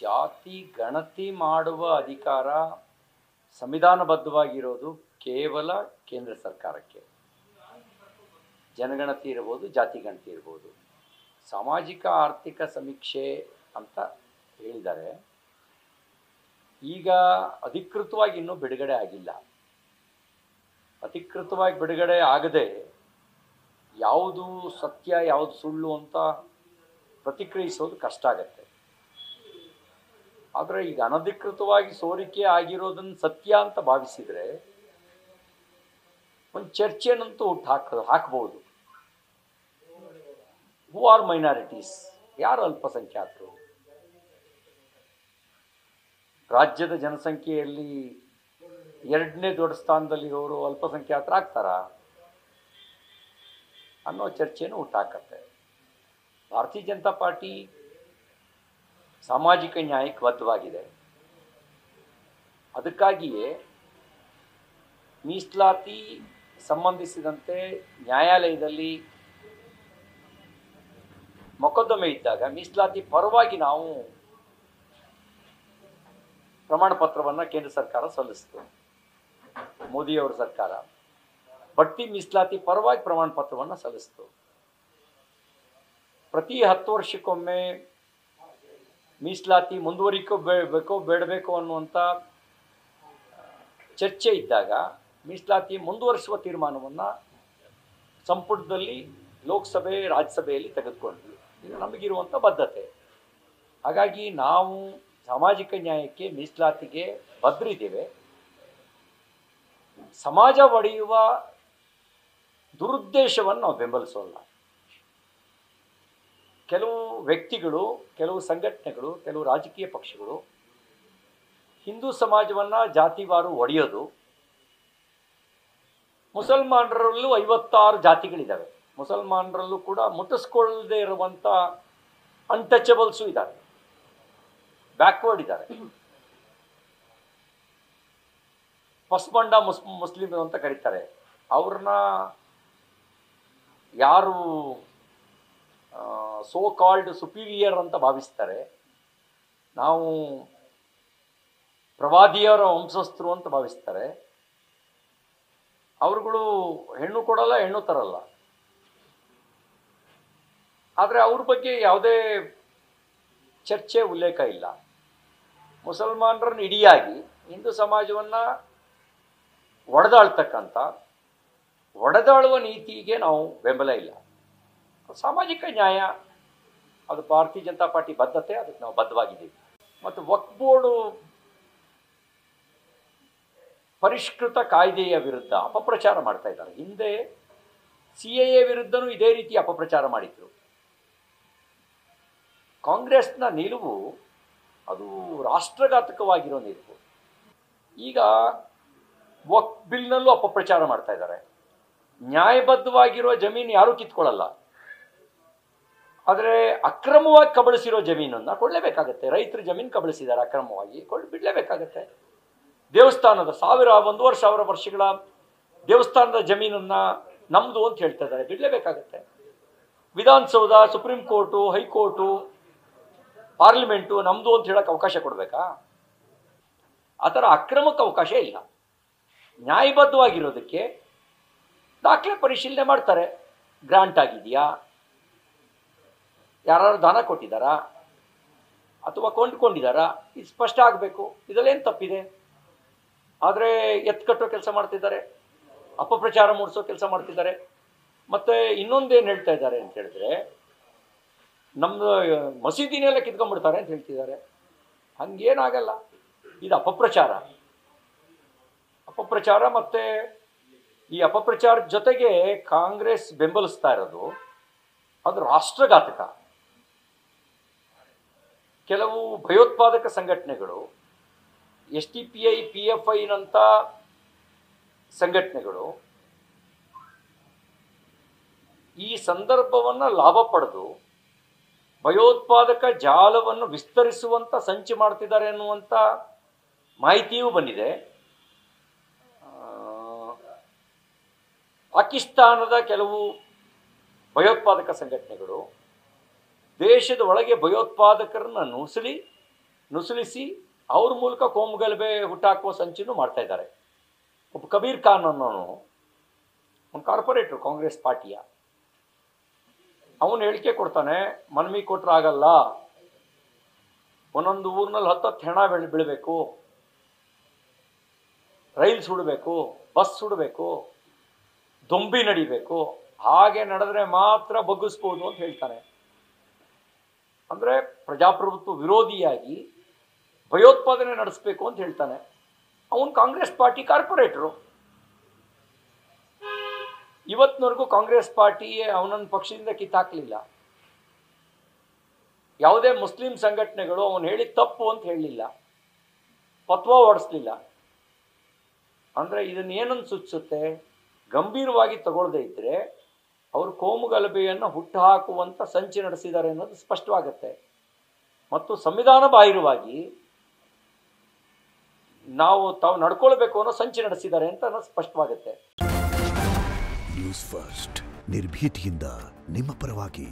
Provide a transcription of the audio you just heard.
ಜಾತಿ ಗಣತಿ ಮಾಡುವ ಅಧಿಕಾರ ಸಂವಿಧಾನಬದ್ಧವಾಗಿರೋದು ಕೇವಲ ಕೇಂದ್ರ ಸರ್ಕಾರಕ್ಕೆ. ಜನಗಣತಿ ಇರ್ಬೋದು, ಜಾತಿ ಗಣತಿ ಇರ್ಬೋದು. ಸಾಮಾಜಿಕ ಆರ್ಥಿಕ ಸಮೀಕ್ಷೆ ಅಂತ ಹೇಳಿದ್ದಾರೆ. ಈಗ ಅಧಿಕೃತವಾಗಿ ಇನ್ನೂ ಬಿಡುಗಡೆ ಆಗಿಲ್ಲ. ಅಧಿಕೃತವಾಗಿ ಬಿಡುಗಡೆ ಆಗದೆ ಯಾವುದು ಸತ್ಯ ಯಾವುದು ಸುಳ್ಳು ಅಂತ ಪ್ರತಿಕ್ರಿಯಿಸೋದು ಕಷ್ಟ ಆಗತ್ತೆ. ಆದರೆ ಈಗ ಅನಧಿಕೃತವಾಗಿ ಸೋರಿಕೆ ಆಗಿರೋದನ್ನು ಸತ್ಯ ಅಂತ ಭಾವಿಸಿದರೆ ಒಂದು ಚರ್ಚೆನಂತೂ ಹಾಕಬಹುದು. Who are minorities? ಯಾರು ಅಲ್ಪಸಂಖ್ಯಾತರು? ರಾಜ್ಯದ ಜನಸಂಖ್ಯೆಯಲ್ಲಿ 2ನೇ ದೊಡ್ಡ ಸ್ಥಾನದಲ್ಲಿರೋರು ಅಲ್ಪಸಂಖ್ಯಾತರಾಗ್ತಾರಾ ಅನ್ನೋ ಚರ್ಚೆನೂ ಹುಟ್ಟಾಕತ್ತೆ. ಭಾರತೀಯ ಜನತಾ ಪಾರ್ಟಿ ಸಾಮಾಜಿಕ ನ್ಯಾಯಕ್ಕೆ ಬದ್ಧವಾಗಿದೆ. ಅದಕ್ಕಾಗಿಯೇ ಮೀಸಲಾತಿ ಸಂಬಂಧಿಸಿದಂತೆ ನ್ಯಾಯಾಲಯದಲ್ಲಿ ಮೊಕದ್ದಮೆ ಇದ್ದಾಗ ಮೀಸಲಾತಿ ಪರವಾಗಿ ನಾವು ಪ್ರಮಾಣ ಪತ್ರವನ್ನು ಕೇಂದ್ರ ಸರ್ಕಾರ ಸಲ್ಲಿಸಿತು. ಮೋದಿಯವರ ಸರ್ಕಾರ ಬಡ್ತಿ ಮೀಸಲಾತಿ ಪರವಾಗಿ ಪ್ರಮಾಣ ಪತ್ರವನ್ನು ಸಲ್ಲಿಸಿತು. ಪ್ರತಿ 10 ವರ್ಷಕ್ಕೊಮ್ಮೆ ಮೀಸಲಾತಿ ಮುಂದುವರಿಕೋಬೇಕೋ ಬೇಡಬೇಕು ಅನ್ನುವಂಥ ಚರ್ಚೆ ಇದ್ದಾಗ ಮೀಸಲಾತಿ ಮುಂದುವರಿಸುವ ತೀರ್ಮಾನವನ್ನು ಸಂಪುಟದಲ್ಲಿ ಲೋಕಸಭೆ ರಾಜ್ಯಸಭೆಯಲ್ಲಿ ತೆಗೆದುಕೊಂಡ್ವಿ. ಇದು ನಮಗಿರುವಂಥ ಬದ್ಧತೆ. ಹಾಗಾಗಿ ನಾವು ಸಾಮಾಜಿಕ ನ್ಯಾಯಕ್ಕೆ ಮೀಸಲಾತಿಗೆ ಬದ್ಧರಿದ್ದೇವೆ. ಸಮಾಜ ಒಡೆಯುವ ದುರುದ್ದೇಶವನ್ನು ನಾವು ಬೆಂಬಲಿಸೋಲ್ಲ. ಕೆಲವು ವ್ಯಕ್ತಿಗಳು, ಕೆಲವು ಸಂಘಟನೆಗಳು, ಕೆಲವು ರಾಜಕೀಯ ಪಕ್ಷಗಳು ಹಿಂದೂ ಸಮಾಜವನ್ನು ಜಾತಿವಾರು ಒಡೆಯೋದು. ಮುಸಲ್ಮಾನರಲ್ಲೂ 56 ಜಾತಿಗಳಿದ್ದಾವೆ. ಮುಸಲ್ಮಾನರಲ್ಲೂ ಕೂಡ ಮುಟ್ಟಿಸ್ಕೊಳ್ಳದೆ ಇರುವಂಥ ಅನ್ಟಚಬಲ್ಸು ಇದ್ದಾರೆ, ಬ್ಯಾಕ್ವರ್ಡ್ ಇದ್ದಾರೆ. ಪಸ್ಮಂಡ ಮುಸ್ಲಿಮರು ಅಂತ ಕರೀತಾರೆ. ಅವ್ರನ್ನ ಯಾರು ಸೋ ಕಾಲ್ಡ್ ಸುಪೀರಿಯರ್ ಅಂತ ಭಾವಿಸ್ತಾರೆ, ನಾವು ಪ್ರವಾದಿಯವರ ವಂಶಸ್ಥರು ಅಂತ ಭಾವಿಸ್ತಾರೆ, ಅವ್ರುಗಳು ಹೆಣ್ಣು ಕೊಡಲ್ಲ, ಹೆಣ್ಣು ತರಲ್ಲ. ಆದರೆ ಅವ್ರ ಬಗ್ಗೆ ಯಾವುದೇ ಚರ್ಚೆ ಉಲ್ಲೇಖ ಇಲ್ಲ. ಮುಸಲ್ಮಾನರನ್ನು ಇಡಿಯಾಗಿ ಹಿಂದೂ ಸಮಾಜವನ್ನು ಒಡೆದಾಳುವ ನೀತಿಗೆ ನಾವು ಬೆಂಬಲ ಇಲ್ಲ. ಸಾಮಾಜಿಕ ನ್ಯಾಯ ಅದು ಭಾರತೀಯ ಜನತಾ ಪಾರ್ಟಿ ಬದ್ಧತೆ, ಅದಕ್ಕೆ ನಾವು ಬದ್ಧವಾಗಿದ್ದೀವಿ. ಮತ್ತು ವಕ್ಫ್ ಬೋರ್ಡು ಪರಿಷ್ಕೃತ ಕಾಯ್ದೆಯ ವಿರುದ್ಧ ಅಪಪ್ರಚಾರ ಮಾಡ್ತಾ ಇದ್ದಾರೆ. ಹಿಂದೆ CAA ವಿರುದ್ಧನೂ ಇದೇ ರೀತಿ ಅಪಪ್ರಚಾರ ಮಾಡಿದ್ರು. ಕಾಂಗ್ರೆಸ್ನ ನಿಲುವು ಅದು ರಾಷ್ಟ್ರಘಾತಕವಾಗಿರೋ ನಿಲುವು. ಈಗ ವಕ್ಫ್ ಬಿಲ್ನಲ್ಲೂ ಅಪಪ್ರಚಾರ ಮಾಡ್ತಾ ಇದ್ದಾರೆ. ನ್ಯಾಯಬದ್ಧವಾಗಿರುವ ಜಮೀನು ಯಾರೂ ಕಿತ್ಕೊಳ್ಳಲ್ಲ, ಆದರೆ ಅಕ್ರಮವಾಗಿ ಕಬಳಿಸಿರೋ ಜಮೀನನ್ನು ಕೊಡಲೇಬೇಕಾಗತ್ತೆ. ರೈತರ ಜಮೀನು ಕಬಳಿಸಿದ್ದಾರೆ ಅಕ್ರಮವಾಗಿ, ಬಿಡಲೇಬೇಕಾಗತ್ತೆ. ದೇವಸ್ಥಾನದ 1,000 ವರ್ಷಗಳ ದೇವಸ್ಥಾನದ ಜಮೀನನ್ನು ನಮ್ಮದು ಅಂತ ಹೇಳ್ತಾ ಇದ್ದಾರೆ, ಬಿಡಲೇಬೇಕಾಗತ್ತೆ. Vidhana Soudha, supreme court, high court, parliament ನಮ್ಮದು ಅಂತ ಹೇಳೋಕ್ಕೆ ಅವಕಾಶ ಕೊಡಬೇಕಾ? ಆ ಥರ ಅಕ್ರಮಕ್ಕೆ ಅವಕಾಶ ಇಲ್ಲ. ನ್ಯಾಯಬದ್ಧವಾಗಿರೋದಕ್ಕೆ ದಾಖಲೆ ಪರಿಶೀಲನೆ ಮಾಡ್ತಾರೆ. ಗ್ರಾಂಟ್ ಆಗಿದೆಯಾ, ಯಾರು ದಾನ ಕೊಟ್ಟಿದ್ದಾರಾ ಅಥವಾ ಕೊಂಡ್ಕೊಂಡಿದ್ದಾರಾ, ಇದು ಸ್ಪಷ್ಟ ಆಗಬೇಕು. ಇದರಲ್ಲೇನು ತಪ್ಪಿದೆ? ಆದರೆ ಎತ್ಕಟ್ಟೋ ಕೆಲಸ ಮಾಡ್ತಿದ್ದಾರೆ, ಅಪಪ್ರಚಾರ ಮೂಡಿಸೋ ಕೆಲಸ ಮಾಡ್ತಿದ್ದಾರೆ. ಮತ್ತು ಇನ್ನೊಂದೇನು ಹೇಳ್ತಾ ಇದ್ದಾರೆ ಅಂತ ಹೇಳಿದ್ರೆ, ನಮ್ಮದು ಮಸೀದಿನೆಲ್ಲ ಕಿತ್ಕೊಂಡ್ಬಿಡ್ತಾರೆ ಅಂತ ಹೇಳ್ತಿದ್ದಾರೆ. ಹಂಗೇನಾಗಲ್ಲ. ಇದು ಅಪಪ್ರಚಾರ. ಮತ್ತು ಈ ಅಪಪ್ರಚಾರದ ಜೊತೆಗೆ ಕಾಂಗ್ರೆಸ್ ಬೆಂಬಲಿಸ್ತಾ ಇರೋದು ಅದು ರಾಷ್ಟ್ರಘಾತಕ. ಕೆಲವು ಭಯೋತ್ಪಾದಕ ಸಂಘಟನೆಗಳು, SDPI, PFIನಂಥ ಸಂಘಟನೆಗಳು ಈ ಸಂದರ್ಭವನ್ನು ಲಾಭ ಪಡೆದು ಭಯೋತ್ಪಾದಕ ಜಾಲವನ್ನು ವಿಸ್ತರಿಸುವಂಥ ಸಂಚು ಮಾಡ್ತಿದ್ದಾರೆ ಅನ್ನುವಂಥ ಮಾಹಿತಿಯೂ ಬಂದಿದೆ. ಪಾಕಿಸ್ತಾನದ ಕೆಲವು ಭಯೋತ್ಪಾದಕ ಸಂಘಟನೆಗಳು ದೇಶದ ಒಳಗೆ ಭಯೋತ್ಪಾದಕರನ್ನು ನುಸುಳಿ ನುಸುಳಿಸಿ ಅವ್ರ ಮೂಲಕ ಕೋಮುಗಲಭೆ ಹುಟ್ಟಾಕುವ ಸಂಚನ್ನು ಮಾಡ್ತಾ ಇದ್ದಾರೆ. ಒಬ್ಬ ಕಬೀರ್ ಖಾನ್ ಅನ್ನೋನು ಒಂದು ಕಾರ್ಪೊರೇಟ್ರು ಕಾಂಗ್ರೆಸ್ ಪಾರ್ಟಿಯ, ಅವನು ಹೇಳಿಕೆ ಕೊಡ್ತಾನೆ, ಮನವಿ ಕೊಟ್ರೆ ಆಗಲ್ಲ, ಒಂದೊಂದು ಊರಿನಲ್ಲಿ 10 ಹೆಣ ಬೀಳಬೇಕು, ರೈಲ್ ಸುಡಬೇಕು, ಬಸ್ ಸುಡಬೇಕು, ದೊಂಬಿ ನಡಿಬೇಕು, ಹಾಗೆ ನಡೆದ್ರೆ ಮಾತ್ರ ಬಗ್ಗಿಸ್ಬೋದು ಅಂತ ಹೇಳ್ತಾನೆ. ಅಂದರೆ ಪ್ರಜಾಪ್ರಭುತ್ವ ವಿರೋಧಿಯಾಗಿ ಭಯೋತ್ಪಾದನೆ ನಡೆಸಬೇಕು ಅಂತ ಹೇಳ್ತಾನೆ. ಅವನು ಕಾಂಗ್ರೆಸ್ ಪಾರ್ಟಿ ಕಾರ್ಪೊರೇಟ್ರು. ಇವತ್ತಿನವರೆಗೂ ಕಾಂಗ್ರೆಸ್ ಪಾರ್ಟಿ ಅವನನ್ನು ಪಕ್ಷದಿಂದ ಕಿತ್ತಾಕಲಿಲ್ಲ. ಯಾವುದೇ ಮುಸ್ಲಿಂ ಸಂಘಟನೆಗಳು ಅವನು ಹೇಳಿ ತಪ್ಪು ಅಂತ ಹೇಳಲಿಲ್ಲ, ಫತ್ವಾ ಹೊಡಿಸ್ಲಿಲ್ಲ. ಅಂದರೆ ಇದನ್ನೇನನ್ನು ಸೂಚಿಸುತ್ತೆ? ಗಂಭೀರವಾಗಿ ತಗೊಳ್ಳದೇ ಇದ್ದರೆ ಅವರು ಕೋಮುಗಲಭೆಯನ್ನು ಹುಟ್ಟುಹಾಕುವಂಥ ಸಂಚು ನಡೆಸಿದ್ದಾರೆ ಅನ್ನೋದು ಸ್ಪಷ್ಟವಾಗುತ್ತೆ. ಮತ್ತು ಸಂವಿಧಾನ ಬಾಹಿರವಾಗಿ ತಾವು ನಡ್ಕೊಳ್ಬೇಕು ಅನ್ನೋ ಸಂಚು ನಡೆಸಿದ್ದಾರೆ ಅಂತ ಅನ್ನೋದು ಸ್ಪಷ್ಟವಾಗುತ್ತೆ. ನ್ಯೂಸ್ ಫಸ್ಟ್ ನಿರ್ಭೀತಿಯಿಂದ ನಿಮ್ಮ ಪರವಾಗಿ.